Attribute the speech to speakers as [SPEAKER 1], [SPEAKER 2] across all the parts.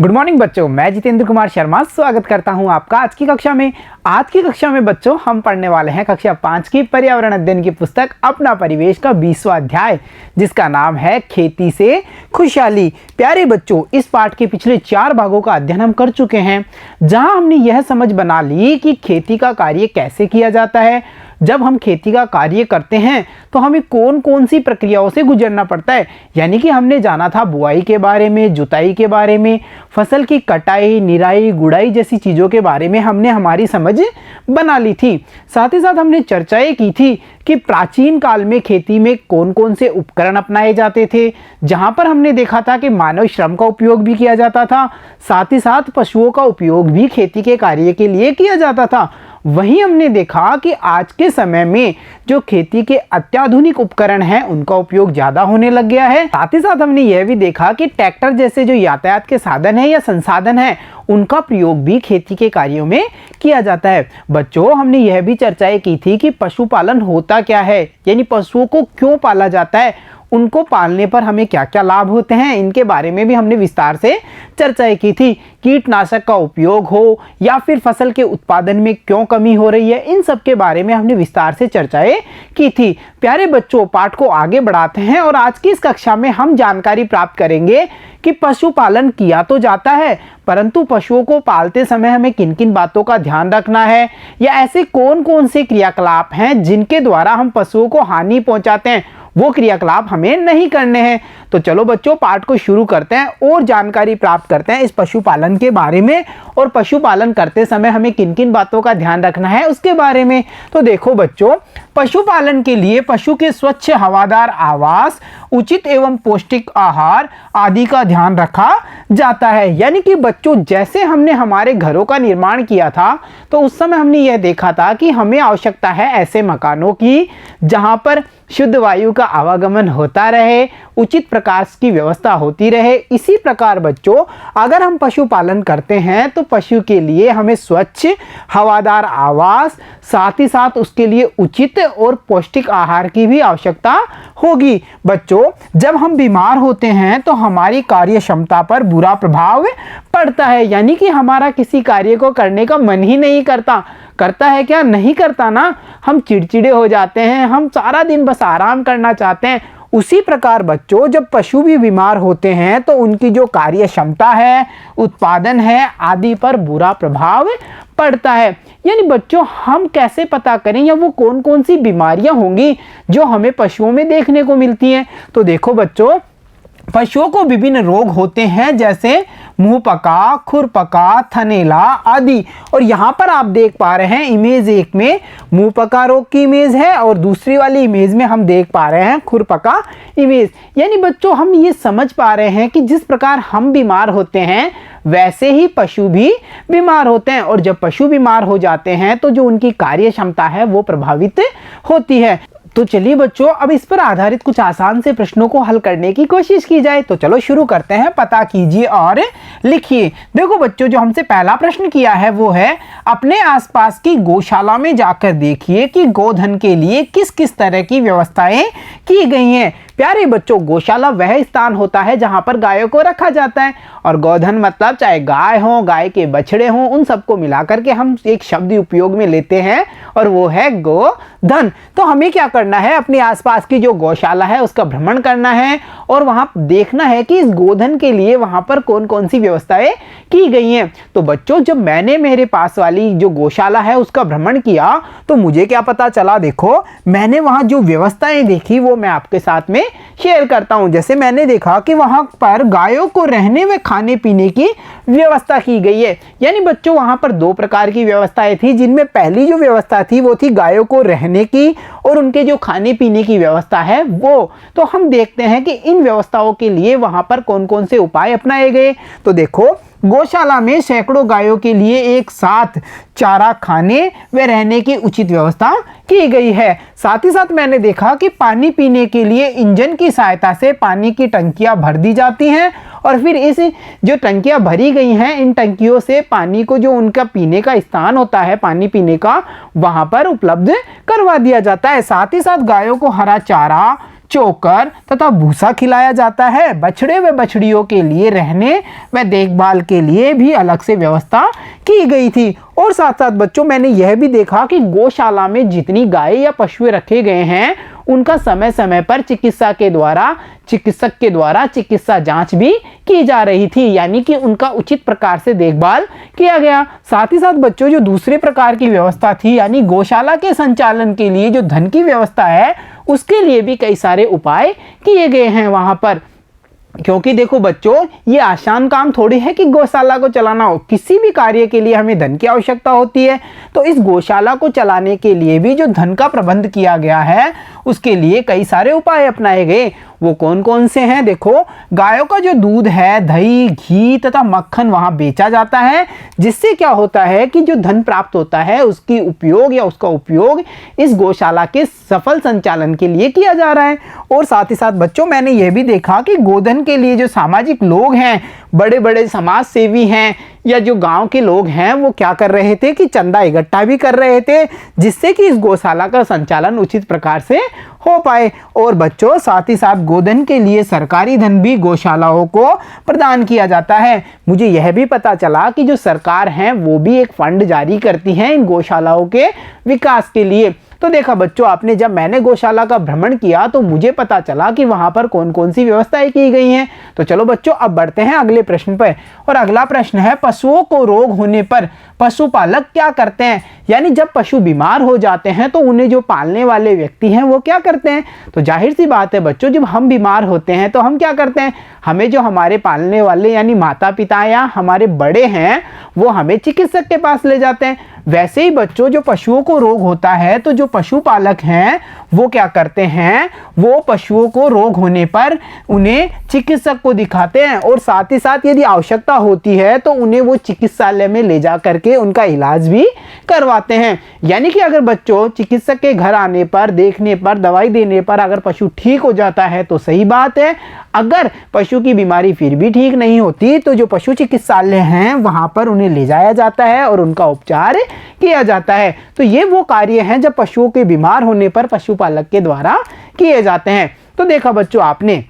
[SPEAKER 1] Good morning बच्चों, मैं जितेंद्र कुमार शर्मा स्वागत करता हूं आपका आज की कक्षा में। आज की कक्षा में बच्चों हम पढ़ने वाले हैं कक्षा 5 की पर्यावरण अध्ययन की पुस्तक अपना परिवेश का 20वां अध्याय, जिसका नाम है खेती से खुशहाली। प्यारे बच्चों, इस पाठ के पिछले 4 भागों का अध्ययन हम कर चुके हैं, जहां हमने यह समझ बना ली कि खेती का कार्य कैसे किया जाता है। जब हम खेती का कार्य करते हैं तो हमें कौन कौन सी प्रक्रियाओं से गुजरना पड़ता है, यानी कि हमने जाना था बुआई के बारे में, जुताई के बारे में, फसल की कटाई, निराई, गुड़ाई जैसी चीज़ों के बारे में हमने हमारी समझ बना ली थी। साथ ही साथ हमने चर्चाएं की थी कि प्राचीन काल में खेती में कौन कौन से उपकरण अपनाए जाते थे, जहां पर हमने देखा था कि मानव श्रम का उपयोग भी किया जाता था, साथ ही साथ पशुओं का उपयोग भी खेती के कार्य के लिए किया जाता था। वहीं हमने देखा कि आज के समय में जो खेती के अत्याधुनिक उपकरण हैं उनका उपयोग ज़्यादा होने लग गया है। साथ ही साथ हमने यह भी देखा कि ट्रैक्टर जैसे जो यातायात के साधन हैं या संसाधन हैं उनका प्रयोग भी खेती के कार्यों में किया जाता है। बच्चों, हमने यह भी चर्चाएं की थी कि पशुपालन होता क्या है, यानी पशुओं को क्यों पाला जाता है, उनको पालने पर हमें क्या क्या लाभ होते हैं, इनके बारे में भी हमने विस्तार से चर्चाएं की थी। कीटनाशक का उपयोग हो या फिर फसल के उत्पादन में क्यों कमी हो रही है, इन सब के बारे में हमने विस्तार से चर्चाएं की थी। प्यारे बच्चों, पाठ को आगे बढ़ाते हैं और आज की इस कक्षा में हम जानकारी प्राप्त करेंगे कि पशुपालन किया तो जाता है, परंतु पशुओं को पालते समय हमें किन किन बातों का ध्यान रखना है, या ऐसे कौन कौन से क्रियाकलाप हैं जिनके द्वारा हम पशुओं को हानि पहुंचाते हैं, वो क्रियाकलाप हमें नहीं करने हैं। तो चलो बच्चों, पाठ को शुरू करते हैं और जानकारी प्राप्त करते हैं इस पशुपालन के बारे में, और पशुपालन करते समय हमें किन किन बातों का ध्यान रखना है उसके बारे में। तो देखो बच्चों, पशुपालन के लिए पशु के स्वच्छ हवादार आवास, उचित एवं पौष्टिक आहार आदि का ध्यान रखा जाता है। यानी कि बच्चों, जैसे हमने हमारे घरों का निर्माण किया था तो उस समय हमने यह देखा था कि हमें आवश्यकता है ऐसे मकानों की जहां पर शुद्ध वायु का आवागमन होता रहे, उचित प्रकाश की व्यवस्था होती रहे। इसी प्रकार बच्चों, अगर हम पशुपालन करते हैं तो पशु के लिए हमें स्वच्छ हवादार आवास, साथ ही साथ उसके लिए उचित और पौष्टिक आहार की भी आवश्यकता होगी। बच्चों, जब हम बीमार होते हैं तो हमारी कार्य क्षमता पर बुरा प्रभाव पड़ता है, यानी कि हमारा किसी कार्य को करने का मन ही नहीं करता है क्या? नहीं करता ना। हम चिड़चिड़े हो जाते हैं, हम सारा दिन बस आराम करना चाहते हैं। उसी प्रकार बच्चों, जब पशु भी बीमार होते हैं तो उनकी जो कार्य क्षमता है, उत्पादन है आदि पर बुरा प्रभाव पड़ता है। यानी बच्चों, हम कैसे पता करें या वो कौन कौन सी बीमारियां होंगी जो हमें पशुओं में देखने को मिलती हैं? तो देखो बच्चों, पशुओं को विभिन्न रोग होते हैं, जैसे मुंह पका, खुर पका, थनेला आदि। और यहाँ पर आप देख पा रहे हैं इमेज 1 में मुंह पका रोग की इमेज है और दूसरी वाली इमेज में हम देख पा रहे हैं खुर पका इमेज। यानी बच्चों, हम ये समझ पा रहे हैं कि जिस प्रकार हम बीमार होते हैं वैसे ही पशु भी बीमार होते हैं, और जब पशु बीमार हो जाते हैं तो जो उनकी कार्य क्षमता है वो प्रभावित होती है। तो चलिए बच्चों, अब इस पर आधारित कुछ आसान से प्रश्नों को हल करने की कोशिश की जाए। तो चलो शुरू करते हैं, पता कीजिए और लिखिए। देखो बच्चों, जो हमसे पहला प्रश्न किया है वो है, अपने आसपास की गौशाला में जाकर देखिए कि गोधन के लिए किस किस तरह की व्यवस्थाएं की गई हैं। प्यारे बच्चों, गौशाला वह स्थान होता है जहां पर गायों को रखा जाता है, और गोधन मतलब चाहे गाय हो, गाय के बछड़े हो, उन सबको मिलाकर के हम एक शब्द उपयोग में लेते हैं और वो है गोधन। तो हमें क्या करना है, अपने आसपास की जो गौशाला है उसका भ्रमण करना है और वहां देखना है कि इस गोधन के लिए वहां पर कौन कौन सी व्यवस्थाएं की गई हैं। तो बच्चों, जब मैंने मेरे पास वाली जो गौशाला है उसका भ्रमण किया तो मुझे क्या पता चला, देखो मैंने वहां जो व्यवस्थाएं देखी वो मैं आपके साथ में शेयर करता हूं। जैसे मैंने देखा कि वहां पर गायों को रहने व खाने पीने की व्यवस्था की गई है। यानी बच्चों, वहां पर 2 प्रकार की व्यवस्थाएं थी, जिनमें पहली जो व्यवस्था थी वो थी गायों को रहने की, और उनके जो खाने पीने की व्यवस्था है वो। तो हम देखते हैं कि इन व्यवस्थाओं के लिए वहां पर कौन कौन से उपाय अपनाए गए। तो देखो, गौशाला में सैकड़ों गायों के लिए एक साथ चारा खाने व रहने की उचित व्यवस्था की गई है। साथ ही साथ मैंने देखा कि पानी पीने के लिए इंजन की सहायता से पानी की टंकियां भर दी जाती हैं, और फिर इस जो टंकियां भरी गई हैं इन टंकियों से पानी को जो उनका पीने का स्थान होता है पानी पीने का, वहां पर उपलब्ध करवा दिया जाता है। साथ ही साथ गायों को हरा चारा, चोकर तथा भूसा खिलाया जाता है। बछड़े व बछड़ियों के लिए रहने व देखभाल के लिए भी अलग से व्यवस्था की गई थी। और साथ साथ बच्चों मैंने यह भी देखा कि गौशाला में जितनी गाय या पशु रखे गए हैं उनका समय समय पर चिकित्सक के द्वारा चिकित्सा जांच भी की जा रही थी, यानी कि उनका उचित प्रकार से देखभाल किया गया। साथ ही साथ बच्चों जो दूसरे प्रकार की व्यवस्था थी, यानी गौशाला के संचालन के लिए जो धन की व्यवस्था है उसके लिए भी कई सारे उपाय किए गए हैं वहां पर। क्योंकि देखो बच्चों, ये आसान काम थोड़ी है कि गौशाला को चलाना हो। किसी भी कार्य के लिए हमें धन की आवश्यकता होती है, तो इस गौशाला को चलाने के लिए भी जो धन का प्रबंध किया गया है उसके लिए कई सारे उपाय अपनाए गए। वो कौन कौन से हैं? देखो, गायों का जो दूध है, दही, घी तथा मक्खन वहां बेचा जाता है, जिससे क्या होता है कि जो धन प्राप्त होता है उसकी उपयोग या उसका उपयोग इस गौशाला के सफल संचालन के लिए किया जा रहा है। और साथ ही साथ बच्चों मैंने यह भी देखा कि गोधन के लिए जो सामाजिक लोग हैं, बड़े बड़े समाज सेवी हैं या जो गांव के लोग हैं, वो क्या कर रहे थे कि चंदा इकट्ठा भी कर रहे थे, जिससे कि इस गौशाला का संचालन उचित प्रकार से हो पाए। और बच्चों साथ ही साथ गोधन के लिए सरकारी धन भी गौशालाओं को प्रदान किया जाता है। मुझे यह भी पता चला कि जो सरकार है वो भी एक फंड जारी करती है इन गौशालाओं के विकास के लिए। तो देखा बच्चों, जब मैंने गौशाला का भ्रमण किया तो मुझे पता चला कि वहां पर कौन कौन सी व्यवस्थाएं की गई हैं। तो चलो बच्चों, अब बढ़ते हैं अगले प्रश्न पर। और अगला प्रश्न है, पशुओं को रोग होने पर पशुपालक क्या करते हैं? यानी जब पशु बीमार हो जाते हैं तो उन्हें जो पालने वाले व्यक्ति हैं वो क्या करते हैं? तो जाहिर सी बात है बच्चों, जब हम बीमार होते हैं तो हम क्या करते हैं? हमें जो हमारे पालने वाले यानी माता पिता या हमारे बड़े हैं वो हमें चिकित्सक के पास ले जाते हैं। वैसे ही बच्चों, जो पशुओं को रोग होता है तो जो पशुपालक हैं वो क्या करते हैं? वो पशुओं को रोग होने पर उन्हें चिकित्सक को दिखाते हैं और साथ ही साथ यदि आवश्यकता होती है तो उन्हें वो चिकित्सालय में ले जा करके उनका इलाज भी करवाते हैं। यानी कि अगर बच्चों चिकित्सक के घर आने पर, देखने पर, दवाई देने पर अगर पशु ठीक हो जाता है तो सही बात है। अगर पशु की बीमारी फिर भी ठीक नहीं होती तो जो पशु चिकित्सालय हैं वहां पर उन्हें ले जाया जाता है और उनका उपचार किया जाता है। तो ये वो कार्य हैं जब पशुओं के बीमार होने पर पशुपालक के द्वारा किए जाते हैं। तो देखा बच्चों, आपने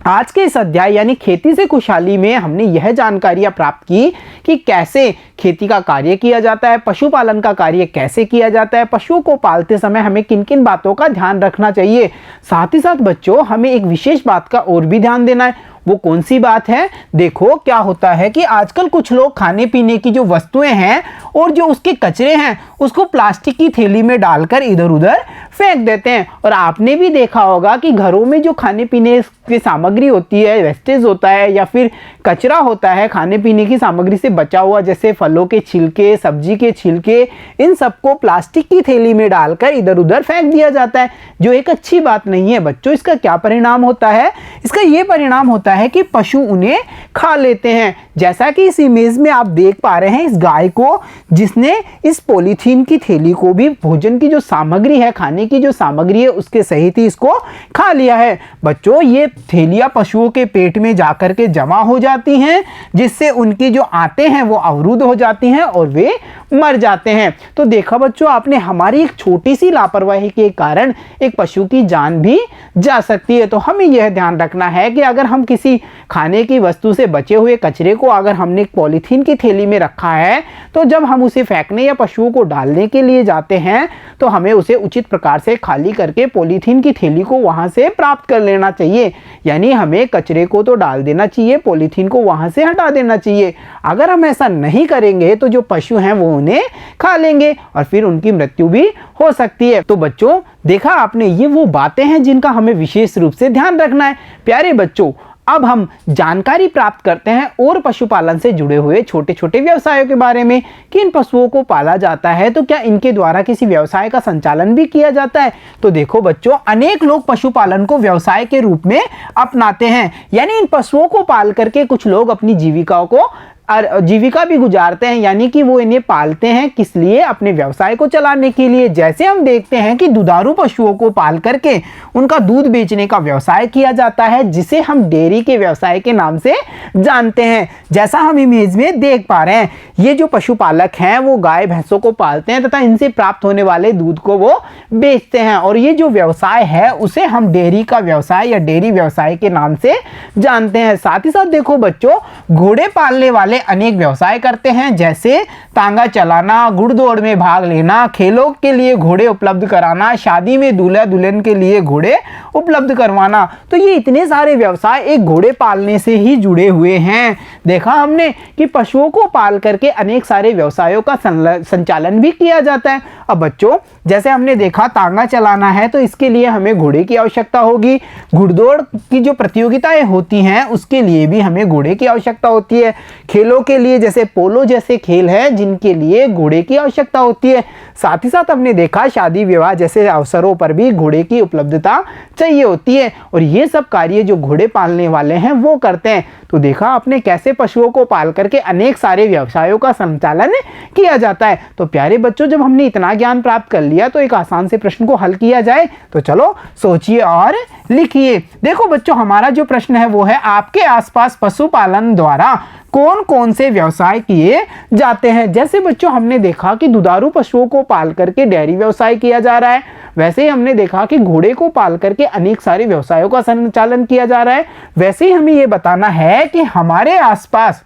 [SPEAKER 1] आज के इस अध्याय यानी खेती से खुशहाली में हमने यह जानकारियां प्राप्त की कि कैसे खेती का कार्य किया जाता है, पशुपालन का कार्य कैसे किया जाता है, पशुओं को पालते समय हमें किन किन बातों का ध्यान रखना चाहिए। साथ ही साथ बच्चों, हमें एक विशेष बात का और भी ध्यान देना है। वो कौन सी बात है? देखो, क्या होता है कि आजकल कुछ लोग खाने पीने की जो वस्तुएं हैं और जो उसके कचरे हैं उसको प्लास्टिक की थैली में डालकर इधर उधर फेंक देते हैं। और आपने भी देखा होगा कि घरों में जो खाने पीने की सामग्री होती है, वेस्टेज होता है या फिर कचरा होता है खाने पीने की सामग्री से बचा हुआ, जैसे फलों के छिलके, सब्जी के छिलके, इन सबको प्लास्टिक की थैली में डालकर इधर उधर फेंक दिया जाता है, जो एक अच्छी बात नहीं है। बच्चों, इसका क्या परिणाम होता है? इसका ये परिणाम होता है कि पशु उन्हें खा लेते हैं। जैसा कि इस इमेज में आप देख पा रहे हैं, इस गाय को जिसने इस पॉलीथीन की थैली को भी भोजन की जो सामग्री है, खाने की जो सामग्री है उसके सहित ही इसको खा लिया है। बच्चों, ये थैलियां पशुओं के पेट में जाकर के जमा हो जाती हैं, जिससे उनकी जो आंतें हैं वो अवरुद्ध हो जाती हैं और वे मर जाते हैं। तो देखा बच्चों, आपने हमारी एक छोटी सी लापरवाही के कारण एक पशु की जान भी जा सकती है। तो हमें यह ध्यान रखना है कि अगर हम किसी खाने की वस्तु से बचे हुए कचरे को अगर हमने पॉलीथीन की थैली में रखा है तो जब हम उसे फेंकने या पशुओं को डालने के लिए जाते हैं तो हमें उसे उचित प्रकार से खाली करके पॉलीथीन की थैली को वहां से प्राप्त कर लेना चाहिए। यानी हमें कचरे को तो डाल देना चाहिए, पॉलीथीन को वहां से हटा देना चाहिए। अगर हम ऐसा नहीं करेंगे तो जो पशु हैं वो उन्हें खा लेंगे और फिर उनकी मृत्यु भी हो सकती है। तो बच्चों, देखा आपने, ये वो बातें हैं जिनका हमें विशेष रूप से ध्यान रखना है। प्यारे बच्चों, अब हम जानकारी प्राप्त करते हैं और पशुपालन से जुड़े हुए छोटे छोटे व्यवसायों के बारे में कि इन पशुओं को पाला जाता है तो क्या इनके द्वारा किसी व्यवसाय का संचालन भी किया जाता है। तो देखो बच्चों, अनेक लोग पशुपालन को व्यवसाय के रूप में अपनाते हैं। यानी इन पशुओं को पाल करके कुछ लोग अपनी जीविकाओं को जीविका भी गुजारते हैं, यानी कि वो इन्हें पालते हैं किस लिए, अपने व्यवसाय को चलाने के लिए। जैसे हम देखते हैं कि दुधारू पशुओं को पाल करके उनका दूध बेचने का व्यवसाय किया जाता है, जिसे हम डेयरी के व्यवसाय के नाम से जानते हैं। जैसा हम इमेज में देख पा रहे हैं, ये जो पशुपालक हैं वो गाय भैंसों को पालते हैं तथा इनसे प्राप्त होने वाले दूध को वो बेचते हैं, और ये जो व्यवसाय है उसे हम डेयरी का व्यवसाय या डेयरी व्यवसाय के नाम से जानते हैं। साथ ही साथ देखो बच्चों, घोड़े पालने वाले अनेक व्यवसाय करते हैं, जैसे तांगा चलाना, घुड़दौड़ में भाग लेना, खेलों के लिए घोड़े उपलब्ध कराना, शादी में दूल्हा दुल्हन के लिए घोड़े उपलब्ध करवाना। तो ये इतने सारे व्यवसाय एक घोड़े पालने से ही जुड़े हुए हैं। देखा हमने कि पशुओं को पाल करके अनेक सारे व्यवसायों का संचालन भी किया जाता है। अब बच्चों, जैसे हमने देखा तांगा चलाना है तो इसके लिए हमें घोड़े की आवश्यकता होगी। घुड़दौड़ की जो प्रतियोगिताएं होती हैं उसके लिए भी हमें घोड़े की आवश्यकता होती है। खेलों के लिए जैसे पोलो जैसे खेल हैं जिनके लिए घोड़े की आवश्यकता होती है। साथ ही साथ हमने देखा शादी विवाह जैसे अवसरों पर भी घोड़े की उपलब्धता चाहिए होती है, और ये सब कार्य जो घोड़े पालने वाले हैं वो करते हैं। तो देखा आपने कैसे पशुओं को पाल करके अनेक सारे व्यवसायों का संचालन किया जाता है। तो प्यारे बच्चों, जब हमने इतना ज्ञान प्राप्त कर लिया तो एक आसान से प्रश्न को हल किया जाए। तो चलो सोचिए और लिखिए। देखो बच्चों, हमारा जो प्रश्न है वो है, आपके आसपास पशुपालन द्वारा कौन कौन से व्यवसाय किए जाते हैं। जैसे बच्चों हमने देखा कि दुधारू पशुओं को पाल करके डेयरी व्यवसाय किया जा रहा है, वैसे ही हमने देखा कि घोड़े को पाल करके अनेक सारे व्यवसायों का संचालन किया जा रहा है। वैसे ही हमें यह बताना है कि हमारे आसपास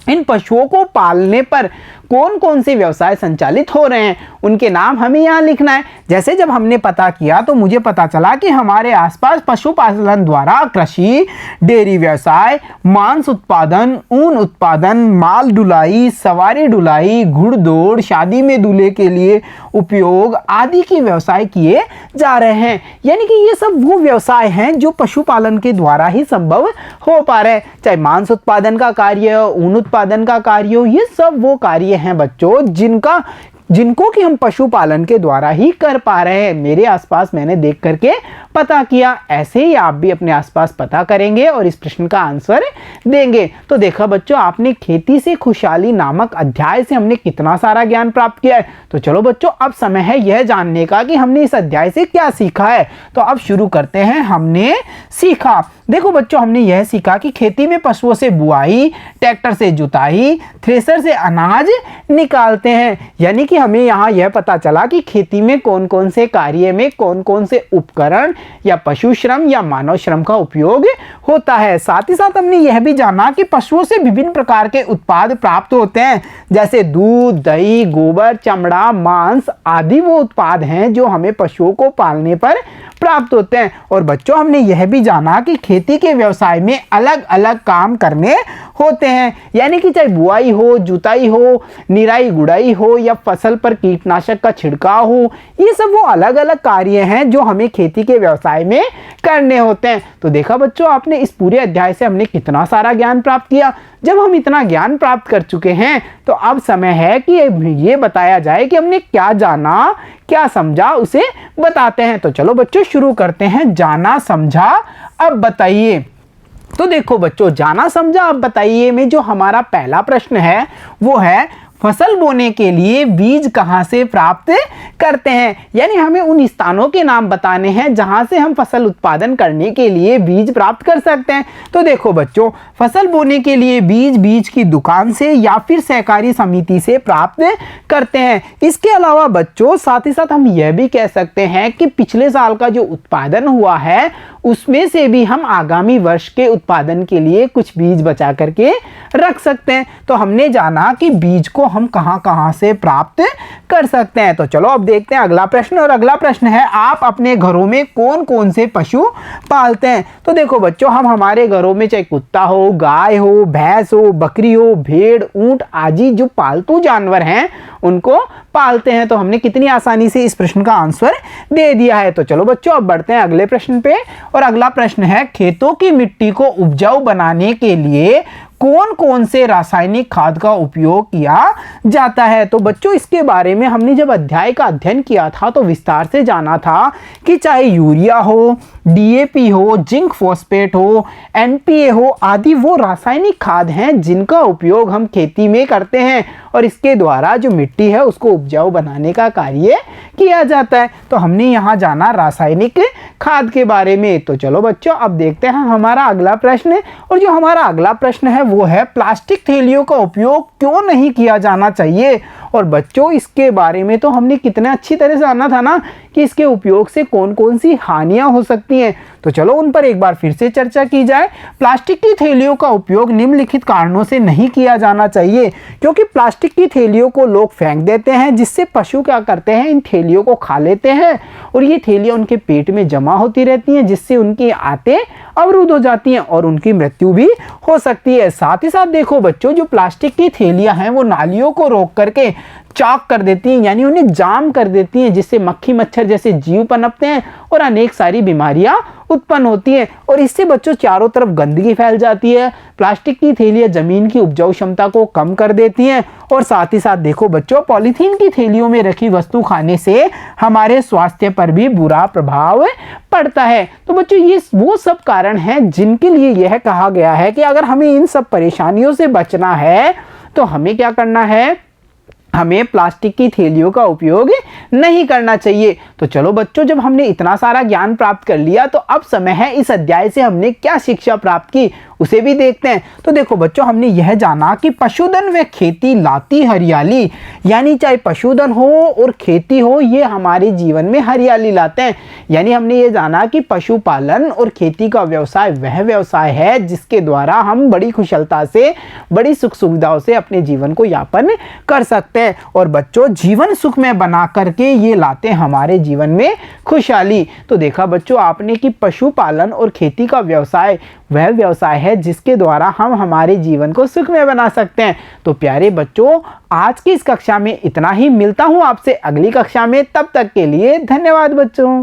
[SPEAKER 1] इन पशुओं को पालने पर कौन कौन से व्यवसाय संचालित हो रहे हैं, उनके नाम हमें यहाँ लिखना है। जैसे जब हमने पता किया तो मुझे पता चला कि हमारे आसपास पशुपालन द्वारा कृषि, डेयरी व्यवसाय, मांस उत्पादन, ऊन उत्पादन, माल ढुलाई, सवारी ढुलाई, घुड़दौड़, शादी में दूल्हे के लिए उपयोग आदि के व्यवसाय किए जा रहे हैं। यानी कि ये सब वो व्यवसाय हैं जो पशुपालन के द्वारा ही संभव हो पा रहे हैं। चाहे मांस उत्पादन का कार्य, ऊन उत्पादन का कार्य हो, ये सब वो कार्य हैं बच्चों जिनको कि हम पशुपालन के द्वारा ही कर पा रहे हैं। मेरे आसपास मैंने देख करके पता किया, ऐसे ही आप भी अपने आसपास पता करेंगे और इस प्रश्न का आंसर देंगे। तो देखा बच्चों, आपने खेती से खुशहाली नामक अध्याय से हमने कितना सारा ज्ञान प्राप्त किया है। तो चलो बच्चों, अब समय है यह जानने का कि हमने इस अध्याय से क्या सीखा है। तो अब शुरू करते हैं। हमने सीखा, देखो बच्चों, हमने यह सीखा कि खेती में पशुओं से बुआई, ट्रैक्टर से जुताई, थ्रेसर से अनाज निकालते हैं। यानी कि हमें यहाँ यह पता चला कि खेती में कौन कौन से कार्य में कौन कौन से उपकरण या पशु श्रम या मानव श्रम का उपयोग होता है। साथ ही साथ हमने यह भी जाना कि पशुओं से विभिन्न प्रकार के उत्पाद प्राप्त होते हैं, जैसे दूध, दही, गोबर, चमड़ा, मांस आदि वो उत्पाद हैं जो हमें पशुओं को पालने पर प्राप्त होते हैं। और बच्चों, हमने यह भी जाना कि खेती के व्यवसाय में अलग अलग काम करने होते हैं। यानी कि चाहे बुआई हो, जुताई हो, निराई गुड़ाई हो या फसल पर कीटनाशक का छिड़काव हो, ये सब वो अलग अलग कार्य हैं जो हमें खेती के व्यवसाय में करने होते हैं। तो देखा बच्चों, आपने इस पूरे अध्याय से हमने कितना सारा ज्ञान प्राप्त किया। जब हम इतना ज्ञान प्राप्त कर चुके हैं तो अब समय है कि ये बताया जाए कि हमने क्या जाना, क्या समझा, उसे बताते हैं। तो चलो बच्चों, शुरू करते हैं। जाना समझा अब बताइए। तो देखो बच्चों, जाना समझा अब बताइए में जो हमारा पहला प्रश्न है वो है, फसल बोने के लिए बीज कहाँ से प्राप्त करते हैं। यानी हमें उन स्थानों के नाम बताने हैं जहाँ से हम फसल उत्पादन करने के लिए बीज प्राप्त कर सकते हैं। तो देखो बच्चों, फसल बोने के लिए बीज की दुकान से या फिर सहकारी समिति से प्राप्त करते हैं। इसके अलावा बच्चों, साथ ही साथ हम यह भी कह सकते हैं कि पिछले साल का जो उत्पादन हुआ है उसमें से भी हम आगामी वर्ष के उत्पादन के लिए कुछ बीज बचा करके रख सकते हैं। तो हमने जाना कि बीज को हम कहां से प्राप्त कर सकते हैं। तो चलो अब देखते हैं अगला प्रश्न। और अगला प्रश्न है, आप अपने घरों में कौन कौन से पशु पालते हैं। तो देखो बच्चों, हम हमारे घरों में चाहे कुत्ता हो, गाय हो, भैंस हो, बकरी हो, भेड़, ऊंट आदि जो पालतू जानवर हैं उनको पालते हैं। तो हमने कितनी आसानी से इस प्रश्न का आंसर दे दिया है। तो चलो बच्चों, अब बढ़ते हैं अगले प्रश्न पे। और अगला प्रश्न है, खेतों की मिट्टी को उपजाऊ बनाने के लिए कौन कौन से रासायनिक खाद का उपयोग किया जाता है। तो बच्चों, इसके बारे में हमने जब अध्याय का अध्ययन किया था तो विस्तार से जाना था कि चाहे यूरिया हो डीएपी हो, जिंक फॉस्फेट हो, एनपीए हो आदि वो रासायनिक खाद हैं जिनका उपयोग हम खेती में करते हैं और इसके द्वारा जो मिट्टी है उसको उपजाऊ बनाने का कार्य किया जाता है। तो हमने यहाँ जाना रासायनिक खाद के बारे में। तो चलो बच्चों अब देखते हैं हमारा अगला प्रश्न। और जो हमारा अगला प्रश्न है वो है प्लास्टिक थैलियों का उपयोग क्यों नहीं किया जाना चाहिए। और बच्चों इसके बारे में तो हमने कितने अच्छी तरह से जाना था ना कि इसके उपयोग से कौन कौन सी हानियां हो सकती हैं। तो चलो उन पर एक बार फिर से चर्चा की जाए। प्लास्टिक की थैलियों का उपयोग निम्नलिखित कारणों से नहीं किया जाना चाहिए, क्योंकि प्लास्टिक की थैलियों को लोग फेंक देते हैं, जिससे पशु क्या करते हैं, इन थैलियों को खा लेते हैं और ये थैलियां उनके पेट में जमा होती रहती हैं, जिससे उनकी आंतें अवरुद्ध हो जाती हैं और उनकी मृत्यु भी हो सकती है। साथ ही साथ देखो बच्चों, जो प्लास्टिक की थैलियां हैं वो नालियों को रोक करके चॉक कर देती हैं, यानी उन्हें जाम कर देती हैं, जिससे मक्खी मच्छर जैसे जीव पनपते हैं और अनेक सारी बीमारियां उत्पन्न होती हैं। और इससे बच्चों चारों तरफ गंदगी फैल जाती है। प्लास्टिक की थैलियां जमीन की उपजाऊ क्षमता को कम कर देती हैं। और साथ ही साथ देखो बच्चों, पॉलीथीन की थैलियों में रखी वस्तु खाने से हमारे स्वास्थ्य पर भी बुरा प्रभाव पड़ता है। तो बच्चों ये वो सब कारण हैं जिनके लिए यह कहा गया है कि अगर हमें इन सब परेशानियों से बचना है तो हमें क्या करना है, हमें प्लास्टिक की थैलियों का उपयोग नहीं करना चाहिए। तो चलो बच्चों, जब हमने इतना सारा ज्ञान प्राप्त कर लिया तो अब समय है इस अध्याय से हमने क्या शिक्षा प्राप्त की उसे भी देखते हैं। तो देखो बच्चों, हमने यह जाना कि पशुधन व खेती लाती हरियाली, यानी चाहे पशुधन हो और खेती हो, ये हमारे जीवन में हरियाली लाते हैं। यानी हमने ये जाना कि पशुपालन और खेती का व्यवसाय वह व्यवसाय है जिसके द्वारा हम बड़ी कुशलता से, बड़ी सुख सुविधाओं से अपने जीवन को यापन कर सकते हैं। और बच्चों, जीवन सुख में बना करके ये लाते हैं हमारे जीवन में खुशहाली। तो देखा बच्चों आपने कि पशुपालन और खेती का व्यवसाय वह व्यवसाय है जिसके द्वारा हम हमारे जीवन को सुखमय बना सकते हैं। तो प्यारे बच्चों, आज की इस कक्षा में इतना ही। मिलता हूं आपसे अगली कक्षा में, तब तक के लिए धन्यवाद बच्चों।